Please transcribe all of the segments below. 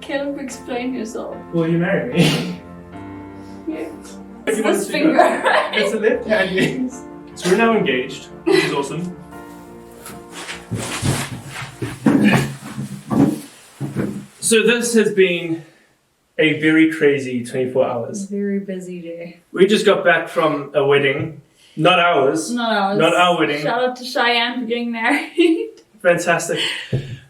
Caleb, explain yourself. Will you marry me? Yeah. It's this finger, right? It's a left hand, yes. So we're now engaged, which is awesome. So this has been a very crazy 24 hours. Very busy day. We just got back from a wedding. Not ours. Not our wedding. Shout out to Cheyenne for getting married. Fantastic.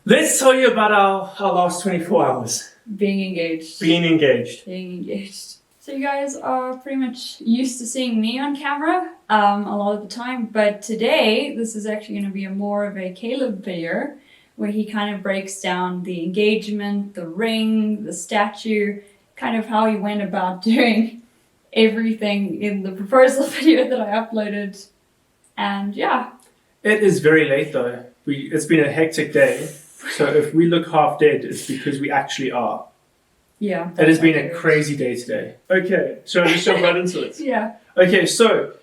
Let's tell you about our last 24 hours. Being engaged. Being engaged. So you guys are pretty much used to seeing me on camera a lot of the time, but today this is actually going to be more of a Caleb video where he kind of breaks down the engagement, the ring, the statue, kind of how he went about doing everything in the proposal video that I uploaded. And yeah. It is very late though. It's been a hectic day. So if we look half dead, it's because we actually are. Yeah. It has been a crazy day today. Okay, so I'll just jump right into it. Yeah. Okay, so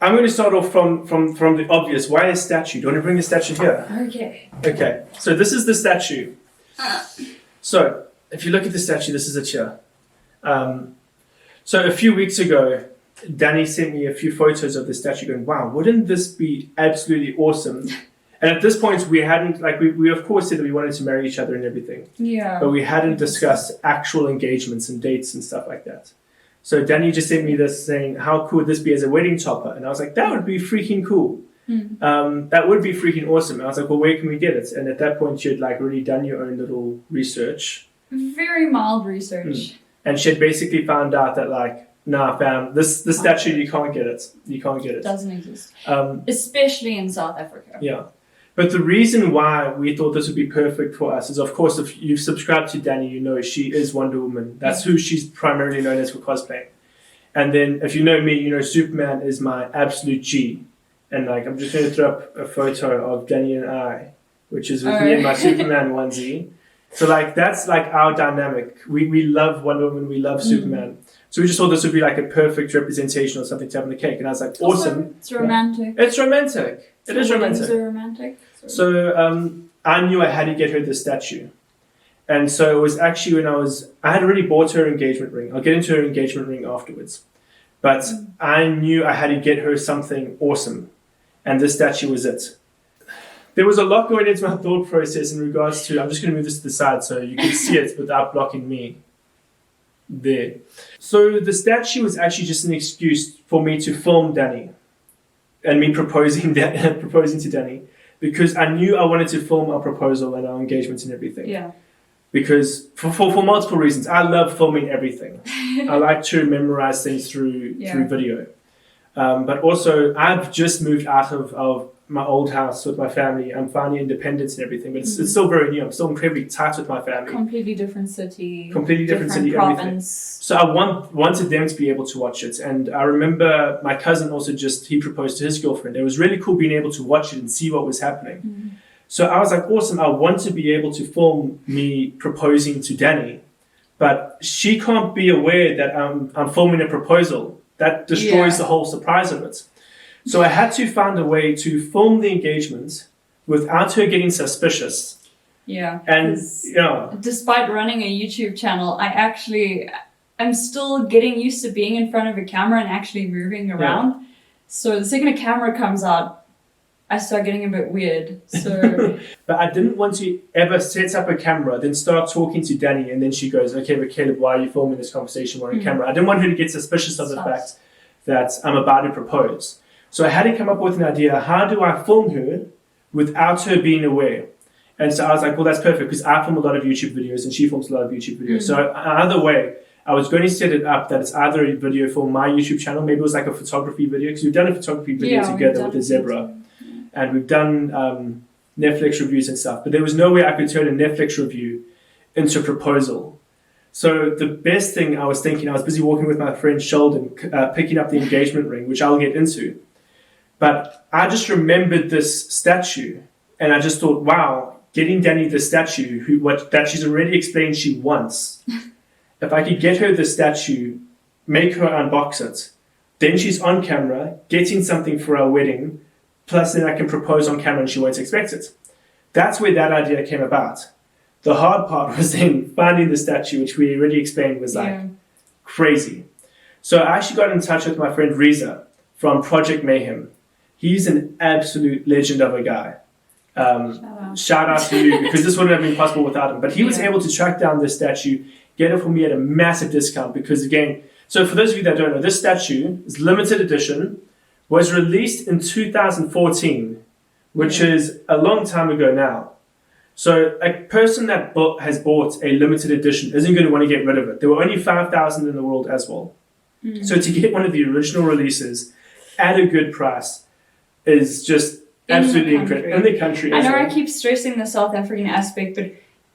I'm going to start off from the obvious. Why a statue? Do you want to bring the statue here? Okay. Okay, so this is the statue. So if you look at the statue, this is it here. So a few weeks ago, Danny sent me a few photos of the statue going, wow, wouldn't this be absolutely awesome? And at this point, we hadn't, we of course said that we wanted to marry each other and everything. Yeah. But we hadn't discussed actual engagements and dates and stuff like that. So Danny just sent me this saying, how cool would this be as a wedding topper? And I was like, that would be freaking cool. That would be freaking awesome. And I was like, well, where can we get it? And at that point, you'd already done your own little research. Very mild research. And she'd basically found out that nah, fam, this statue, you can't get it. You can't get it. Doesn't exist. Especially in South Africa. Yeah. But the reason why we thought this would be perfect for us is, of course, if you've subscribed to Danny, you know she is Wonder Woman. That's who she's primarily known as for cosplaying. And then if you know me, you know Superman is my absolute G. And I'm just going to throw up a photo of Danny and I, which is with me in my Superman onesie. So that's our dynamic. We love Wonder Woman, we love Superman. So we just thought this would be a perfect representation or something to have on the cake. And I was like, awesome. It's romantic. It's romantic. It is romantic. It's romantic. So I knew I had to get her the statue. And so it was actually when I had already bought her engagement ring. I'll get into her engagement ring afterwards. But I knew I had to get her something awesome. And this statue was it. There was a lot going into my thought process in regards to, I'm just going to move this to the side so you can see it without blocking me. There. So the statue was actually just an excuse for me to film Danny. And me proposing to Danny, because I knew I wanted to film our proposal and our engagements and everything. Yeah. Because for multiple reasons, I love filming everything. I like to memorize things through video. But also, I've just moved out of my old house with my family. I'm finding independence and everything, but it's still very new. I'm still incredibly tight with my family. Completely different city. Province. Everything. So I wanted them to be able to watch it. And I remember my cousin also he proposed to his girlfriend. It was really cool being able to watch it and see what was happening. So I was like, awesome, I want to be able to film me proposing to Danny, but she can't be aware that I'm filming a proposal. That destroys the whole surprise of it. So I had to find a way to film the engagement without her getting suspicious. Yeah. And despite running a YouTube channel, I'm still getting used to being in front of a camera and actually moving around. Yeah. So the second a camera comes out, I start getting a bit weird. So but I didn't want to ever set up a camera, then start talking to Danny, and then she goes, okay, but Caleb, why are you filming this conversation on camera? I didn't want her to get suspicious of the fact that I'm about to propose. So I had to come up with an idea. How do I film her without her being aware? And so I was like, well, that's perfect, because I film a lot of YouTube videos and she films a lot of YouTube videos. So either way, I was going to set it up that it's either a video for my YouTube channel, maybe it was a photography video, because we've done a photography video together with a zebra. And we've done Netflix reviews and stuff. But there was no way I could turn a Netflix review into a proposal. So the best thing I was thinking, I was busy walking with my friend Sheldon, picking up the engagement ring, which I'll get into. But I just remembered this statue, and I just thought, wow, getting Danny the statue, that she's already explained she wants. If I could get her the statue, make her unbox it, then she's on camera, getting something for our wedding, plus then I can propose on camera and she won't expect it. That's where that idea came about. The hard part was then finding the statue, which we already explained was like crazy. So I actually got in touch with my friend Reza from Project Mayhem. He's an absolute legend of a guy. Shout out to you, because this wouldn't have been possible without him. But he was able to track down this statue, get it for me at a massive discount, because again, so for those of you that don't know, this statue is limited edition, was released in 2014, which is a long time ago now. So a person that has bought a limited edition isn't going to want to get rid of it. There were only 5,000 in the world as well. So to get one of the original releases at a good price is just absolutely incredible. In the country. I know I keep stressing the South African aspect, but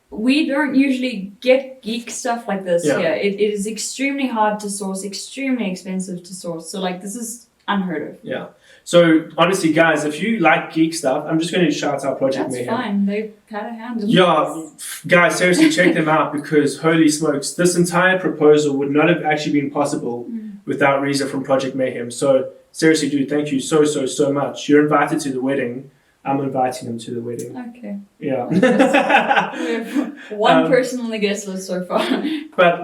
we don't usually get geek stuff like this here. It is extremely hard to source, extremely expensive to source. So like this is unheard of. Yeah. So honestly, guys, if you like geek stuff, I'm just going to shout out Project Mayhem. That's fine. They've had a hand in this. Guys, seriously, check them out, because holy smokes, this entire proposal would not have actually been possible without Reza from Project Mayhem. So seriously, dude, thank you so much. You're invited to the wedding. I'm inviting him to the wedding. Okay. Yeah. We have one person on the guest list so far. But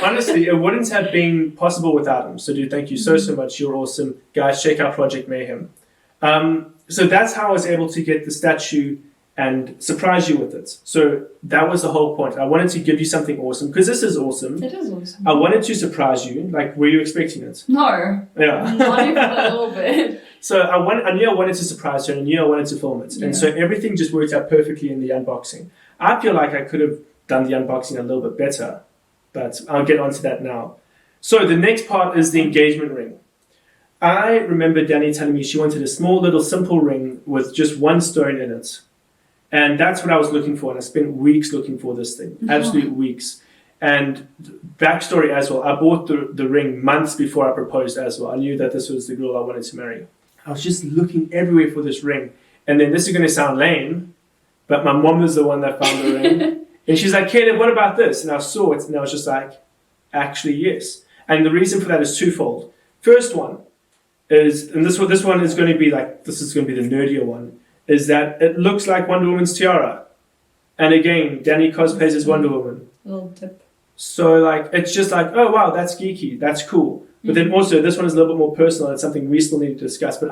honestly, it wouldn't have been possible without him. So, dude, thank you so much. You're awesome. Guys, check out Project Mayhem. So that's how I was able to get the statue and surprise you with it. So that was the whole point. I wanted to give you something awesome, because this is awesome. It is awesome. I wanted to surprise you. Like, were you expecting it? No. Yeah. Not even a little bit. So I knew I wanted to surprise her, and I knew I wanted to film it. And so everything just worked out perfectly in the unboxing. I feel like I could have done the unboxing a little bit better, but I'll get onto that now. So the next part is the engagement ring. I remember Danny telling me she wanted a small little simple ring with just one stone in it. And that's what I was looking for. And I spent weeks looking for this thing, absolute weeks. And backstory as well, I bought the ring months before I proposed as well. I knew that this was the girl I wanted to marry. I was just looking everywhere for this ring. And then this is going to sound lame, but my mom was the one that found the ring. And she's like, Caleb, what about this? And I saw it, and I was just like, actually, yes. And the reason for that is twofold. First one is, and this one is going to be like, this is going to be the nerdier one, is that it looks like Wonder Woman's tiara. And again, Danny cosplays as Wonder Woman. Little tip. So like, it's just like, oh wow, that's geeky, that's cool. But then also, this one is a little bit more personal. It's something we still need to discuss. But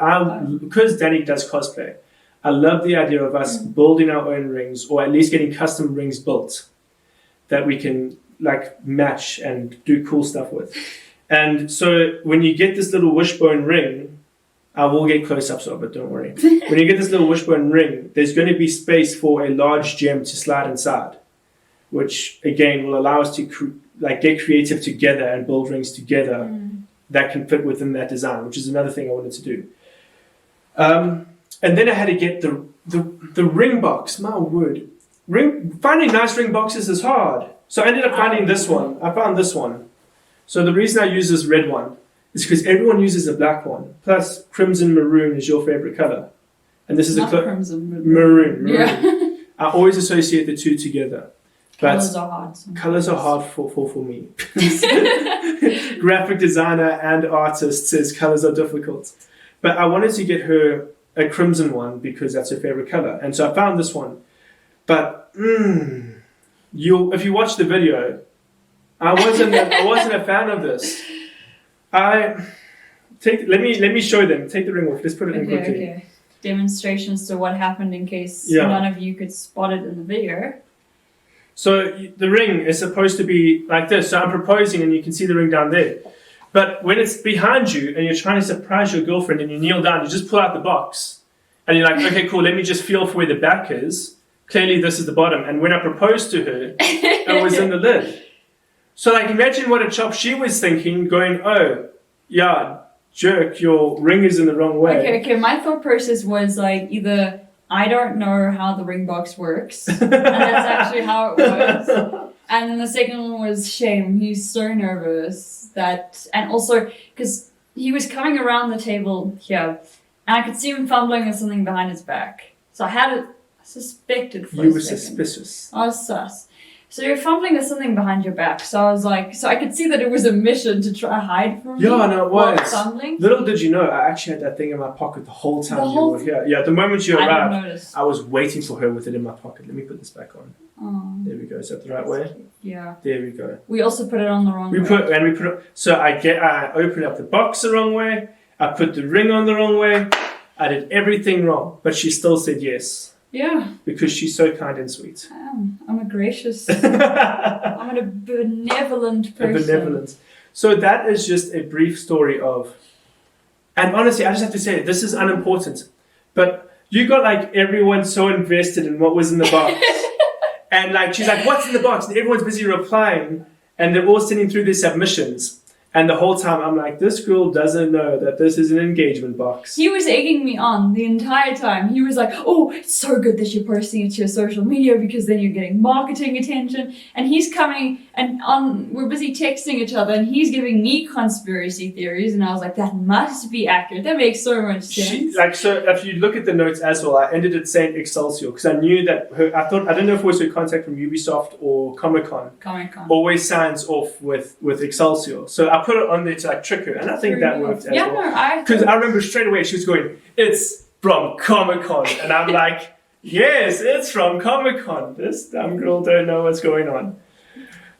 because Danny does cosplay, I love the idea of us building our own rings, or at least getting custom rings built that we can like match and do cool stuff with. And so when you get this little wishbone ring, I will get close-ups of it, don't worry. When you get this little wishbone ring, there's going to be space for a large gem to slide inside, which again will allow us to get creative together and build rings together that can fit within that design, which is another thing I wanted to do. And then I had to get the ring box. My word, finding nice ring boxes is hard. So I ended up finding this one. I found this one. So the reason I use this red one is because everyone uses a black one. Plus, crimson maroon is your favorite color, and this is crimson maroon. Yeah. I always associate the two together. Colors are hard. Colors are hard for me. Graphic designer and artist says colors are difficult. But I wanted to get her a crimson one because that's her favorite color. And so I found this one. But if you watch the video, I wasn't a fan of this. Let me show them. Take the ring off. Let's put it in quickly. Okay. Demonstrations to what happened in case none of you could spot it in the video. So the ring is supposed to be like this. So I'm proposing and you can see the ring down there. But when it's behind you and you're trying to surprise your girlfriend and you kneel down, you just pull out the box. And you're like, okay, cool, let me just feel for where the back is. Clearly this is the bottom. And when I proposed to her, it was in the lid. So like imagine what a chop she was thinking, going, oh, yeah, jerk, your ring is in the wrong way. Okay, my thought process was like either I don't know how the ring box works, and that's actually how it works. And then the second one was shame. He's so nervous and also because he was coming around the table here, and I could see him fumbling with something behind his back. So I suspected for a second. You were suspicious. I was sus. So you're fumbling with something behind your back. So I was like, so I could see that it was a mission to try hide from me. Yeah, no, it was. Fumbling. Little did you know, I actually had that thing in my pocket the whole time you were here. Yeah, the moment you arrived, I was waiting for her with it in my pocket. Let me put this back on. Oh, There we go. Is that the right way? yeah. There we go. We also put it on the wrong way. We put it. So I opened up the box the wrong way. I put the ring on the wrong way. I did everything wrong, but she still said yes. Yeah. Because she's so kind and sweet. I'm a gracious, I'm a benevolent person. Benevolent. So that is just a brief story of, and honestly, I just have to say, this is unimportant, but you got like everyone so invested in what was in the box. And like, she's like, what's in the box? And everyone's busy replying, and they're all sending through their submissions. And the whole time I'm like, this girl doesn't know that this is an engagement box. He was egging me on the entire time. He was like, oh, it's so good that you're posting it to your social media because then you're getting marketing attention. And he's coming and we're busy texting each other and he's giving me conspiracy theories. And I was like, that must be accurate. That makes so much sense. So if you look at the notes as well, I ended it saying Excelsior because I knew that I don't know if it was her contact from Ubisoft or Comic-Con. Always signs off with Excelsior. So I put it on there to like trick her, and I think that worked as well. Because I remember straight away she was going, "It's from Comic-Con," and I'm like, "Yes, it's from Comic-Con." This dumb girl don't know what's going on.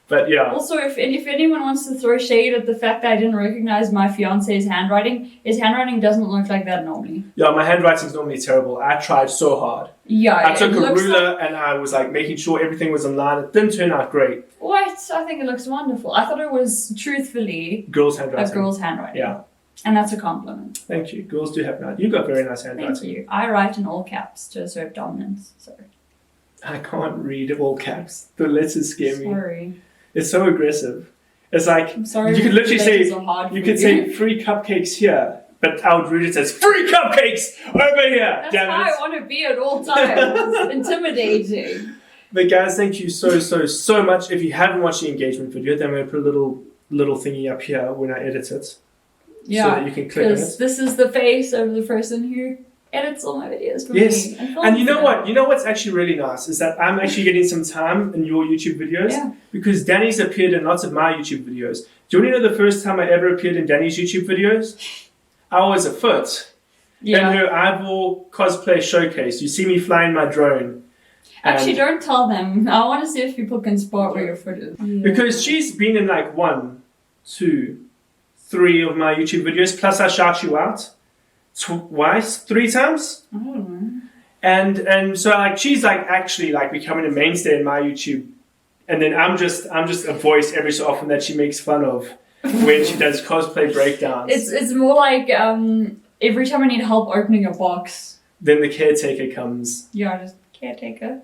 But yeah. Also, if anyone wants to throw shade at the fact that I didn't recognize my fiance's handwriting, his handwriting doesn't look like that normally. Yeah, my handwriting's normally terrible. I tried so hard. Yeah, I took a ruler and I was like making sure everything was in line. It didn't turn out great. What? I think it looks wonderful. I thought it was truthfully a girl's handwriting. Yeah. And that's a compliment. Thank you. Girls do have nice. You've got very nice handwriting. Thank you. I write in all caps to assert dominance. So I can't read all caps. The letters scare me. Sorry. It's so aggressive. It's like I'm sorry, you could literally say free cupcakes here, but I would read it as free cupcakes over here. That's how I want to be at all times. It's intimidating. But guys, thank you so much. If you haven't watched the engagement video, then I'm going to put a little thingy up here when I edit it. Yeah, so that you can click on it. Because this is the face of the person who edits all my videos for me. And you know what? You know what's actually really nice is that I'm actually getting some time in your YouTube videos because Danny's appeared in lots of my YouTube videos. Do you want to know the first time I ever appeared in Danny's YouTube videos? I was a foot in her eyeball cosplay showcase. You see me flying my drone. Actually, don't tell them. I want to see if people can spot where your foot is. Yeah. Because she's been in like 1, 2, 3 of my YouTube videos. Plus I shout you out. Twice, 3 times. I don't know. And so like she's like actually like becoming a mainstay in my YouTube, and then I'm just a voice every so often that she makes fun of when she does cosplay breakdowns. It's more like every time I need help opening a box, then the caretaker comes. Yeah, just caretaker.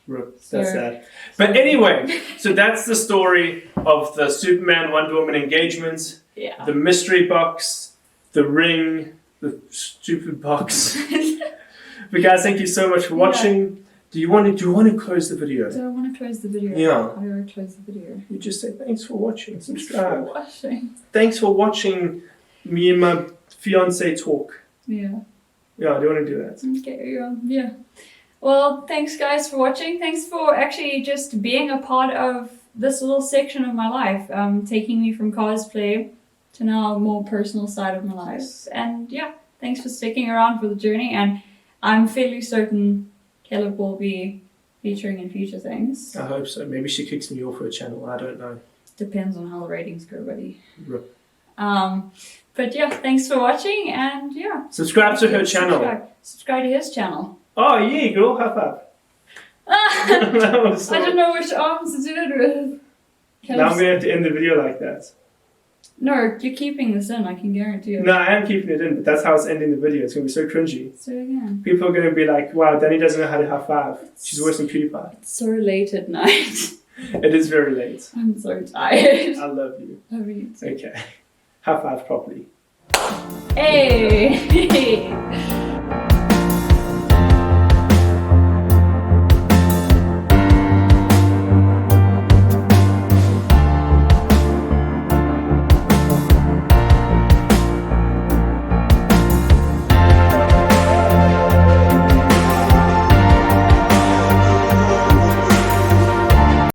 That's sad. But anyway, so that's the story of the Superman Wonder Woman engagement. Yeah. The mystery box, the ring. The stupid box. But guys, thank you so much for watching. Do you want to close the video? Do I want to close the video? Yeah. How do I close the video? You just say thanks for watching. Subscribe. Thanks for watching me and my fiance talk. Yeah. Yeah, I do want to do that. Okay, yeah. Well, thanks guys for watching. Thanks for actually just being a part of this little section of my life. Taking me from cosplay to now a more personal side of my life. And yeah, thanks for sticking around for the journey. And I'm fairly certain Caleb will be featuring in future things. I hope so. Maybe she kicks me off her channel. I don't know. Depends on how the ratings go, buddy. Rip. But yeah, thanks for watching. And yeah. Subscribe to her channel. Subscribe to his channel. Oh, yeah, girl. High five. I don't know which arms to do it with. Now I'm going to have to end the video like that. No, you're keeping this in, I can guarantee you. No, I am keeping it in, but that's how it's ending the video. It's going to be so cringy. So again. People are going to be like, wow, Danny doesn't know how to high five. She's worse than PewDiePie. It's so late at night. It is very late. I'm so tired. I love you. Love you too. Okay. High five properly. Hey!